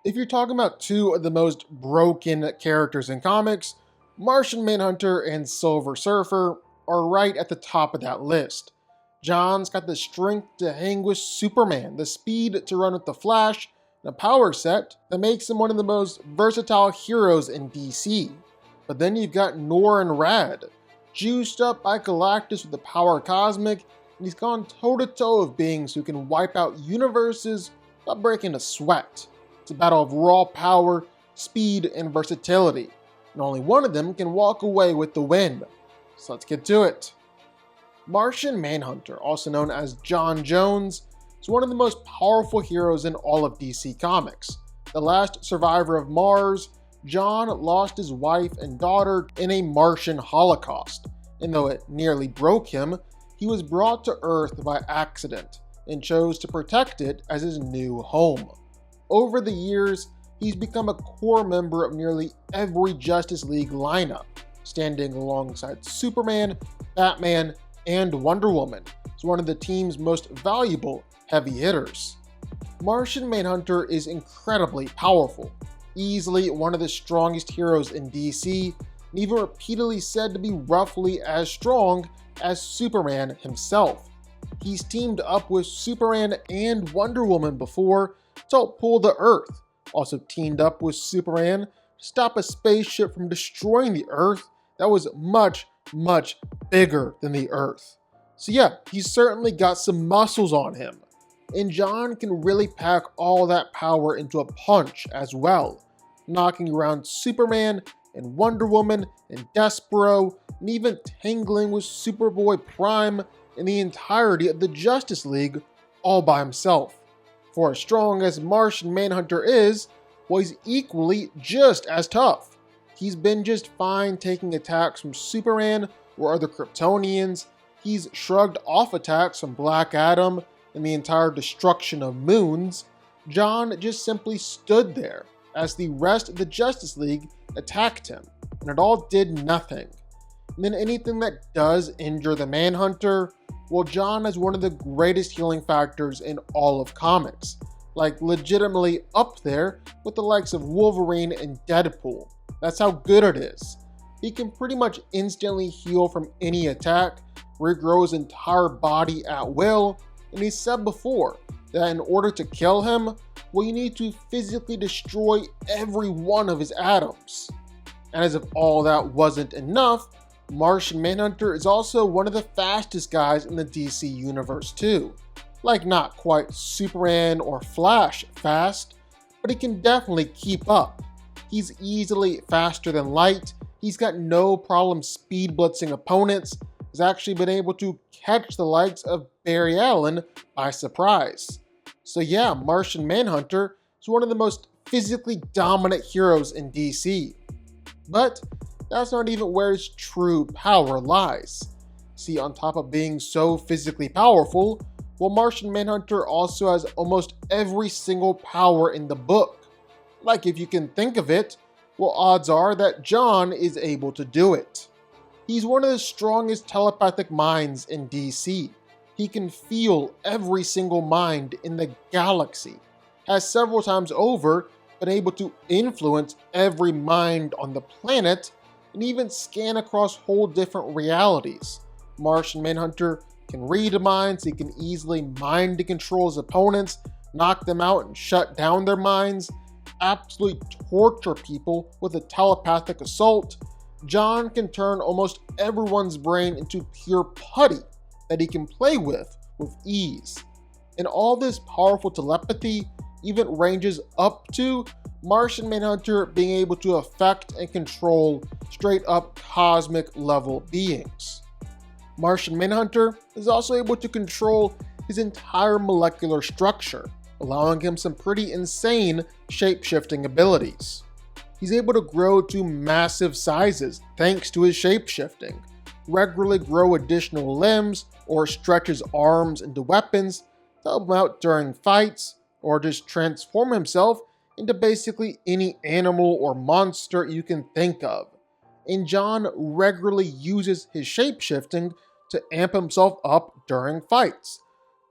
If you're talking about two of the most broken characters in comics, Martian Manhunter and Silver Surfer are right at the top of that list. John's got the strength to hang with Superman, the speed to run with the Flash, and a power set that makes him one of the most versatile heroes in DC. But then you've got Norrin Rad, juiced up by Galactus with the power cosmic, and he's gone toe-to-toe with beings who can wipe out universes without breaking a sweat. It's a battle of raw power, speed, and versatility, and only one of them can walk away with the win. So let's get to it. Martian Manhunter, also known as John Jones, is one of the most powerful heroes in all of DC Comics. The last survivor of Mars, John lost his wife and daughter in a Martian holocaust, and though it nearly broke him, he was brought to Earth by accident and chose to protect it as his new home. Over the years, he's become a core member of nearly every Justice League lineup, standing alongside Superman, Batman, and Wonder Woman as one of the team's most valuable heavy hitters. Martian Manhunter is incredibly powerful, easily one of the strongest heroes in DC, and even repeatedly said to be roughly as strong as Superman himself. He's teamed up with Superman and Wonder Woman before to help pull the Earth, also teamed up with Superman to stop a spaceship from destroying the Earth that was much bigger than the Earth. So yeah, he's certainly got some muscles on him. And John can really pack all that power into a punch as well, knocking around Superman and Wonder Woman and Despero, and even tangling with Superboy Prime and the entirety of the Justice League all by himself. For as strong as Martian Manhunter is, well, he's equally just as tough. He's been just fine taking attacks from Superman or other Kryptonians. He's shrugged off attacks from Black Adam and the entire destruction of moons. John just simply stood there as the rest of the Justice League attacked him, and it all did nothing. And then anything that does injure the Manhunter, well, John has one of the greatest healing factors in all of comics, like legitimately up there with the likes of Wolverine and Deadpool. That's how good it is. He can pretty much instantly heal from any attack, regrow his entire body at will, and he said before that in order to kill him, well, you need to physically destroy every one of his atoms. And as if all that wasn't enough, Martian Manhunter is also one of the fastest guys in the DC universe too. Like not quite Superman or Flash fast, but he can definitely keep up. He's easily faster than light, he's got no problem speed blitzing opponents, has actually been able to catch the likes of Barry Allen by surprise. So yeah, Martian Manhunter is one of the most physically dominant heroes in DC. But that's not even where his true power lies. See, on top of being so physically powerful, well, Martian Manhunter also has almost every single power in the book. Like if you can think of it, well, odds are that John is able to do it. He's one of the strongest telepathic minds in DC. He can feel every single mind in the galaxy, has several times over been able to influence every mind on the planet, and even scan across whole different realities. Martian Manhunter can read minds, he can easily mind control his opponents, knock them out and shut down their minds, absolutely torture people with a telepathic assault. John can turn almost everyone's brain into pure putty that he can play with ease. And all this powerful telepathy even ranges up to Martian Manhunter being able to affect and control straight up cosmic level beings. Martian Manhunter is also able to control his entire molecular structure, allowing him some pretty insane shape-shifting abilities. He's able to grow to massive sizes thanks to his shape-shifting, regularly grow additional limbs or stretch his arms into weapons to help him out during fights, or just transform himself into basically any animal or monster you can think of. And John regularly uses his shape-shifting to amp himself up during fights,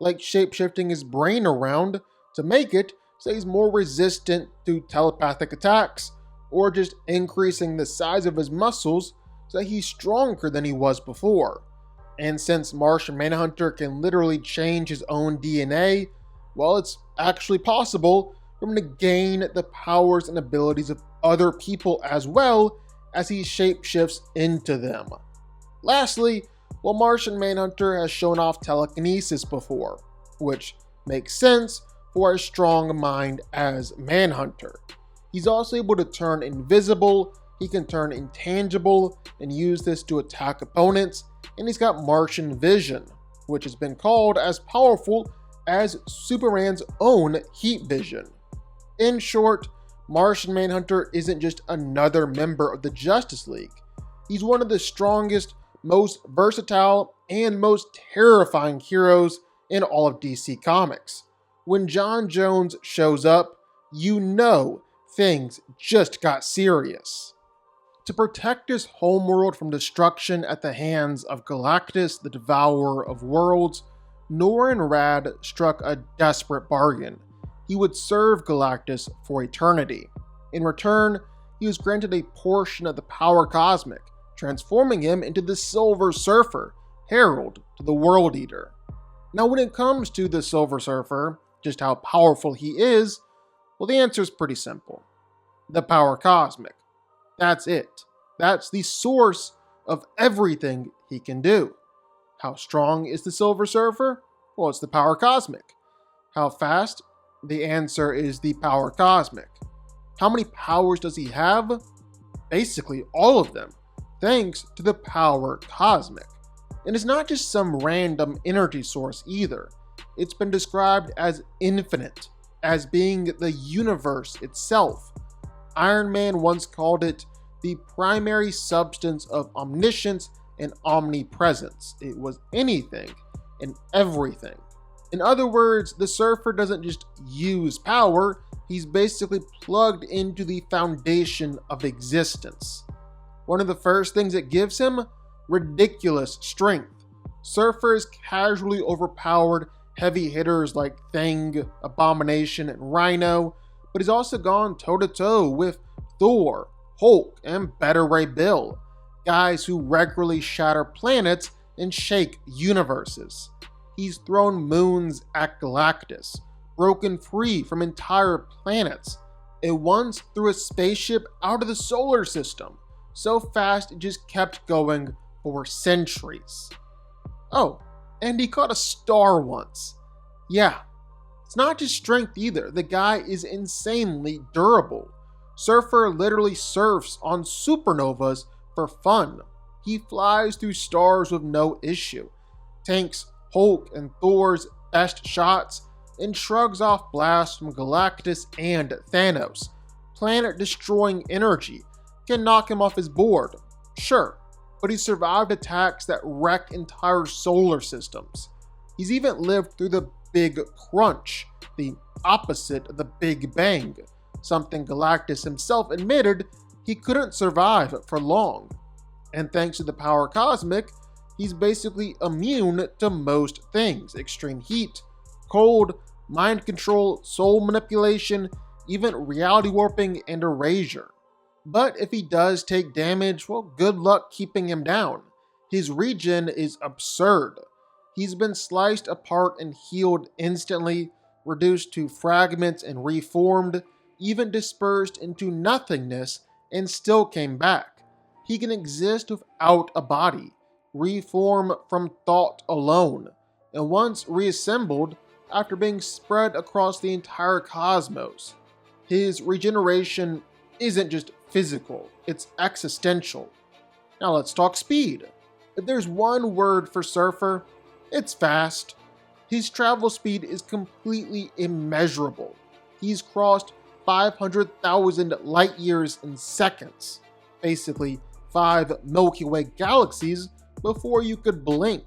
like shape-shifting his brain around to make it so he's more resistant to telepathic attacks, or just increasing the size of his muscles so that he's stronger than he was before. And since Martian Manhunter can literally change his own DNA, well, it's actually possible for him to gain the powers and abilities of other people as well as he shapeshifts into them. Lastly, well, Martian Manhunter has shown off telekinesis before, which makes sense for a strong mind as Manhunter. He's also able to turn invisible, he can turn intangible and use this to attack opponents, and he's got Martian vision, which has been called as powerful as Superman's own heat vision. In short, Martian Manhunter isn't just another member of the Justice League. He's one of the strongest, most versatile, and most terrifying heroes in all of DC Comics. When John Jones shows up, you know things just got serious. To protect his homeworld from destruction at the hands of Galactus, the Devourer of Worlds, Norrin Radd struck a desperate bargain. He would serve Galactus for eternity. In return, he was granted a portion of the power cosmic, transforming him into the Silver Surfer, herald to the World Eater. Now, when it comes to the Silver Surfer, just how powerful he is, well, the answer is pretty simple. The power cosmic. That's it. That's the source of everything he can do. How strong is the Silver Surfer? Well, it's the power cosmic. How fast? The answer is the power cosmic. How many powers does he have? Basically all of them, thanks to the power cosmic. And it's not just some random energy source either. It's been described as infinite, as being the universe itself. Iron Man once called it the primary substance of omniscience and omnipresence. It was anything and everything. In other words, the Surfer doesn't just use power, he's basically plugged into the foundation of existence. One of the first things it gives him? Ridiculous strength. Surfer has casually overpowered heavy hitters like Thing, Abomination, and Rhino, but he's also gone toe-to-toe with Thor, Hulk, and Beta Ray Bill, guys who regularly shatter planets and shake universes. He's thrown moons at Galactus, broken free from entire planets, and once threw a spaceship out of the solar system, so fast it just kept going for centuries. Oh, and he caught a star once. Yeah, it's not just strength either, the guy is insanely durable. Surfer literally surfs on supernovas for fun. He flies through stars with no issue, tanks Hulk and Thor's best shots, and shrugs off blasts from Galactus and Thanos. Planet-destroying energy can knock him off his board, sure, but he survived attacks that wreck entire solar systems. He's even lived through the Big Crunch, the opposite of the Big Bang, something Galactus himself admitted he couldn't survive for long. And thanks to the power cosmic, he's basically immune to most things: extreme heat, cold, mind control, soul manipulation, even reality warping and erasure. But if he does take damage, well, good luck keeping him down. His regen is absurd. He's been sliced apart and healed instantly, reduced to fragments and reformed, even dispersed into nothingness, and still came back. He can exist without a body, reform from thought alone, and once reassembled, after being spread across the entire cosmos. His regeneration isn't just physical, it's existential. Now let's talk speed. If there's one word for Surfer, it's fast. His travel speed is completely immeasurable. He's crossed 500,000 light years in seconds, basically 5 Milky Way galaxies before you could blink.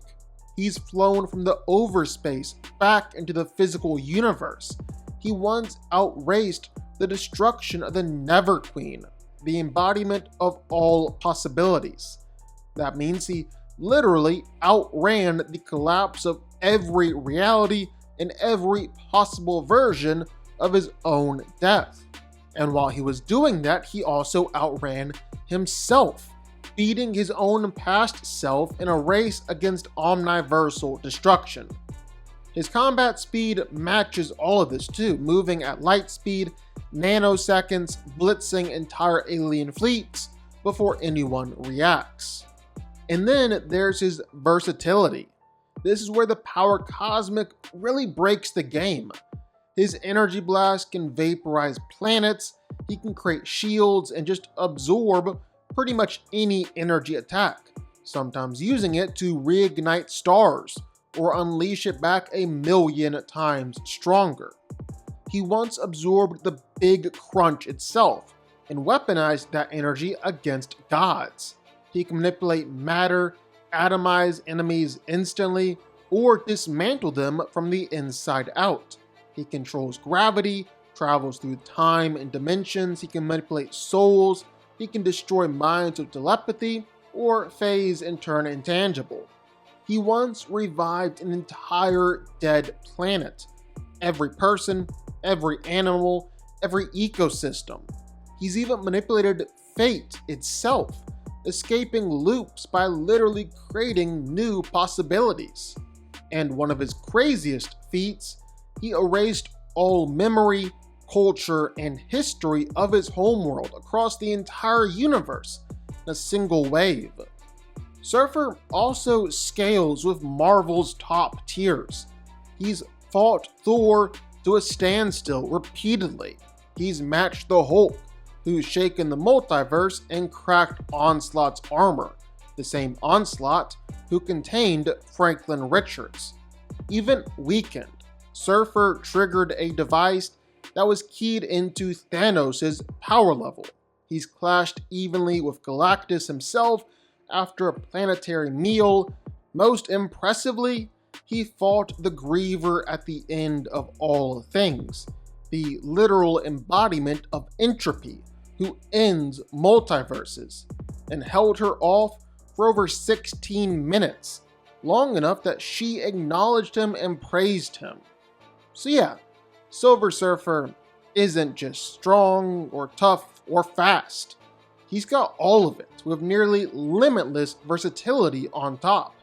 He's flown from the overspace back into the physical universe. He once outraced the destruction of the Never Queen, the embodiment of all possibilities. That means he literally outran the collapse of every reality and every possible version of his own death. And while he was doing that, he also outran himself, beating his own past self in a race against omniversal destruction. His combat speed matches all of this too, moving at light speed, nanoseconds, blitzing entire alien fleets before anyone reacts. And then there's his versatility. This is where the power cosmic really breaks the game. His energy blast can vaporize planets, he can create shields and just absorb pretty much any energy attack, sometimes using it to reignite stars or unleash it back 1,000,000 times stronger. He once absorbed the Big Crunch itself and weaponized that energy against gods. He can manipulate matter, atomize enemies instantly, or dismantle them from the inside out. He controls gravity, travels through time and dimensions, he can manipulate souls, he can destroy minds with telepathy, or phase and turn intangible. He once revived an entire dead planet. Every person, every animal, every ecosystem. He's even manipulated fate itself, escaping loops by literally creating new possibilities. And one of his craziest feats, he erased all memory, culture, and history of his homeworld across the entire universe in a single wave. Surfer also scales with Marvel's top tiers. He's fought Thor to a standstill repeatedly. He's matched the Hulk, who's shaken the multiverse and cracked Onslaught's armor, the same Onslaught who contained Franklin Richards. Even weakened, Surfer triggered a device that was keyed into Thanos' power level. He's clashed evenly with Galactus himself after a planetary meal. Most impressively, he fought the Griever at the end of all things, the literal embodiment of entropy, who ends multiverses, and held her off for over 16 minutes, long enough that she acknowledged him and praised him. So yeah, Silver Surfer isn't just strong or tough or fast. He's got all of it, with nearly limitless versatility on top.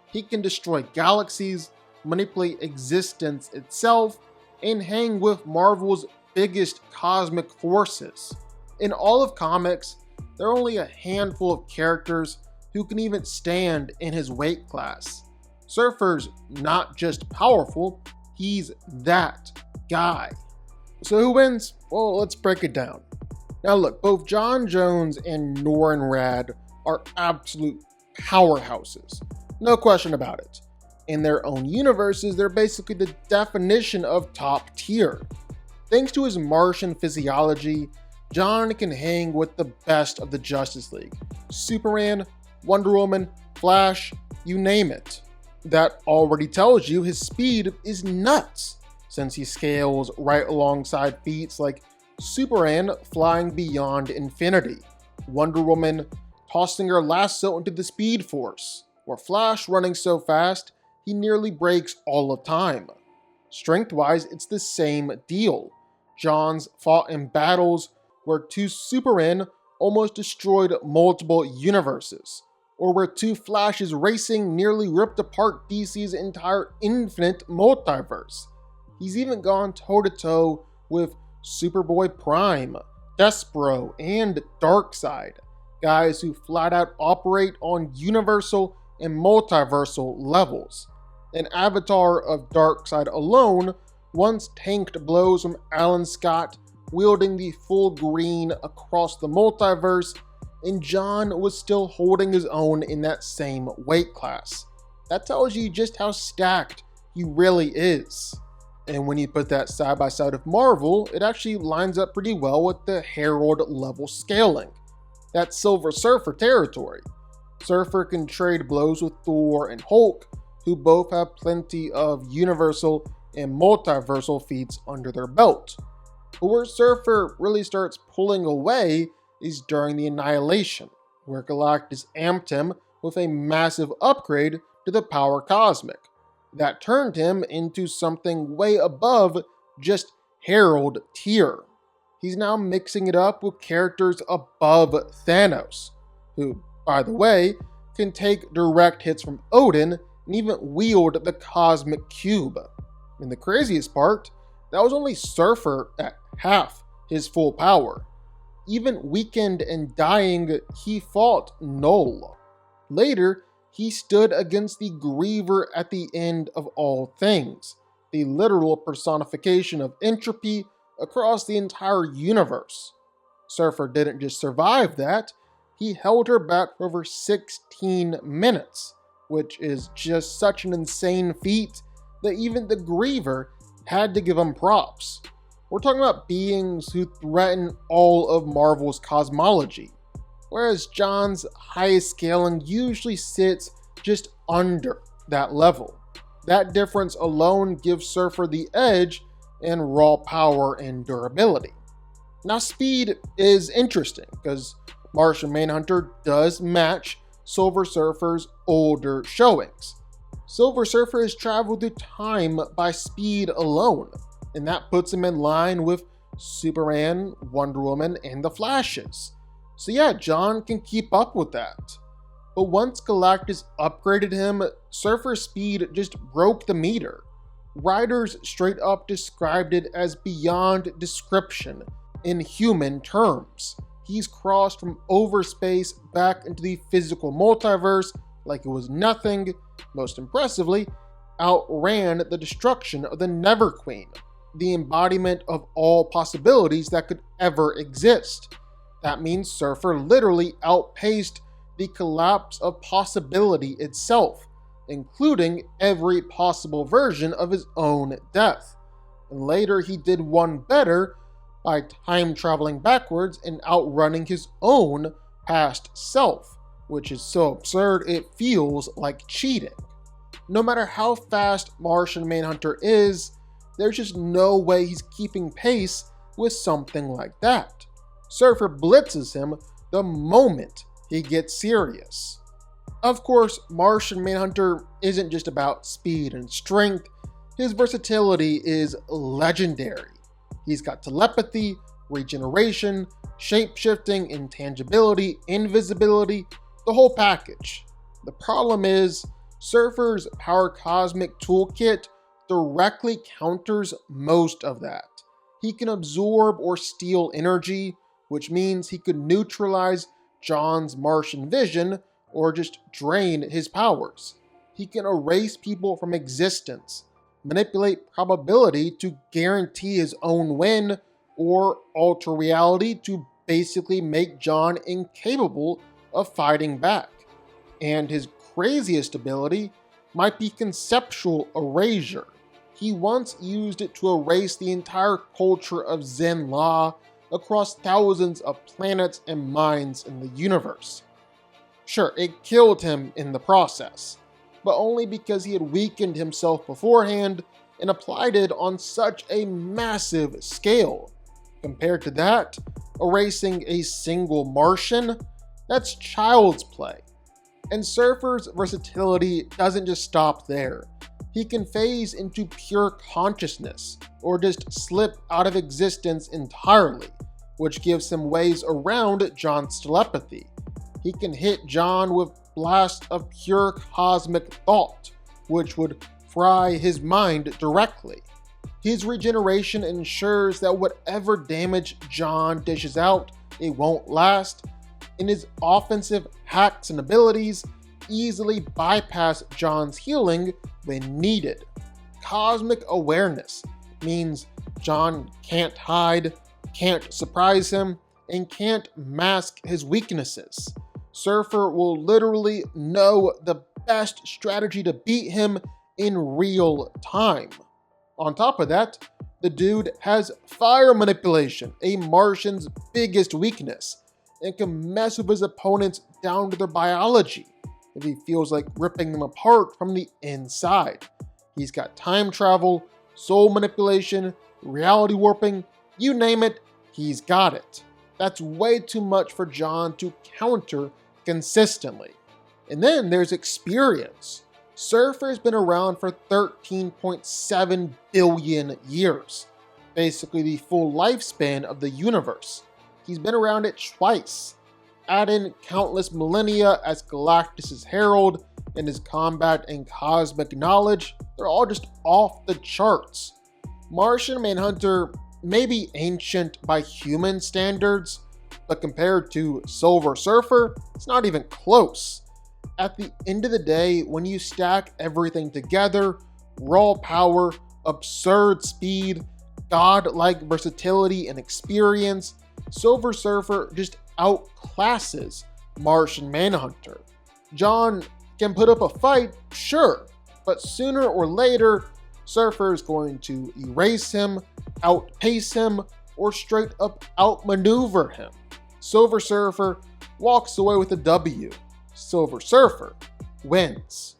He can destroy galaxies, manipulate existence itself, and hang with Marvel's biggest cosmic forces. In all of comics, there are only a handful of characters who can even stand in his weight class. Surfer's not just powerful, he's that guy. So who wins? Well, let's break it down. Now look, both John Jones and Norrin Radd are absolute powerhouses. No question about it. In their own universes, they're basically the definition of top tier. Thanks to his Martian physiology, John can hang with the best of the Justice League. Superman, Wonder Woman, Flash, you name it. That already tells you his speed is nuts, since he scales right alongside feats like Superman flying beyond infinity, Wonder Woman tossing her lasso into the Speed Force, or Flash running so fast he nearly breaks all of time. Strength-wise, it's the same deal. John's fought in battles where two Supermen almost destroyed multiple universes, or where two Flashes racing nearly ripped apart DC's entire infinite multiverse. He's even gone toe-to-toe with Superboy Prime, Despero, and Darkseid, guys who flat out operate on universal and multiversal levels. An avatar of Darkseid alone once tanked blows from Alan Scott wielding the full green across the multiverse, and John was still holding his own in that same weight class. That tells you just how stacked he really is. And when you put that side by side with Marvel, it actually lines up pretty well with the Herald level scaling. That's Silver Surfer territory. Surfer can trade blows with Thor and Hulk, who both have plenty of universal and multiversal feats under their belt. But where Surfer really starts pulling away is during the Annihilation, where Galactus amped him with a massive upgrade to the power cosmic. That turned him into something way above just Herald tier. He's now mixing it up with characters above Thanos, who, by the way, can take direct hits from Odin and even wield the Cosmic Cube. And the craziest part, that was only Surfer at half his full power. Even weakened and dying, he fought Null. Later, he stood against the Griever at the end of all things, the literal personification of entropy across the entire universe. Surfer didn't just survive that, he held her back for over 16 minutes, which is just such an insane feat that even the Griever had to give him props. We're talking about beings who threaten all of Marvel's cosmology, whereas John's highest scaling usually sits just under that level. That difference alone gives Surfer the edge in raw power and durability. Now, speed is interesting because Martian Manhunter does match Silver Surfer's older showings. Silver Surfer has traveled through time by speed alone, and that puts him in line with Superman, Wonder Woman, and the Flashes. So yeah, John can keep up with that. But once Galactus upgraded him, Surfer's speed just broke the meter. Writers straight up described it as beyond description in human terms. He's crossed from overspace back into the physical multiverse like it was nothing. Most impressively, outran the destruction of the Never Queen, the embodiment of all possibilities that could ever exist. That means Surfer literally outpaced the collapse of possibility itself, including every possible version of his own death. And later he did one better by time traveling backwards and outrunning his own past self, which is so absurd it feels like cheating. No matter how fast Martian Manhunter is, there's just no way he's keeping pace with something like that. Surfer blitzes him the moment he gets serious. Of course, Martian Manhunter isn't just about speed and strength, his versatility is legendary. He's got telepathy, regeneration, shape-shifting, intangibility, invisibility, the whole package. The problem is, Surfer's Power Cosmic Toolkit directly counters most of that. He can absorb or steal energy, which means he could neutralize John's Martian vision or just drain his powers. He can erase people from existence, manipulate probability to guarantee his own win, or alter reality to basically make John incapable of fighting back. And his craziest ability might be conceptual erasure. He once used it to erase the entire culture of Zen law across thousands of planets and minds in the universe. Sure, it killed him in the process, but only because he had weakened himself beforehand and applied it on such a massive scale. Compared to that, erasing a single Martian, that's child's play. And Surfer's versatility doesn't just stop there. He can phase into pure consciousness, or just slip out of existence entirely, which gives him ways around John's telepathy. He can hit John with blasts of pure cosmic thought, which would fry his mind directly. His regeneration ensures that whatever damage John dishes out, it won't last, and his offensive hacks and abilities easily bypass John's healing when needed. Cosmic awareness means John can't hide, can't surprise him, and can't mask his weaknesses. Surfer will literally know the best strategy to beat him in real time. On top of that, the dude has fire manipulation, a Martian's biggest weakness, and can mess with his opponents down to their biology if he feels like ripping them apart from the inside. He's got time travel, soul manipulation, reality warping, you name it, he's got it. That's way too much for John to counter consistently. And then there's experience. Surfer's been around for 13.7 billion years. basically the full lifespan of the universe. He's been around it twice. Add in countless millennia as Galactus' herald, and his combat and cosmic knowledge, they're all just off the charts. Martian Manhunter may be ancient by human standards, but compared to Silver Surfer, it's not even close. At the end of the day, when you stack everything together, raw power, absurd speed, godlike versatility and experience, Silver Surfer just outclasses Martian Manhunter. John can put up a fight, sure, but sooner or later, Surfer is going to erase him, outpace him, or straight up outmaneuver him. Silver Surfer walks away with a W. Silver Surfer wins.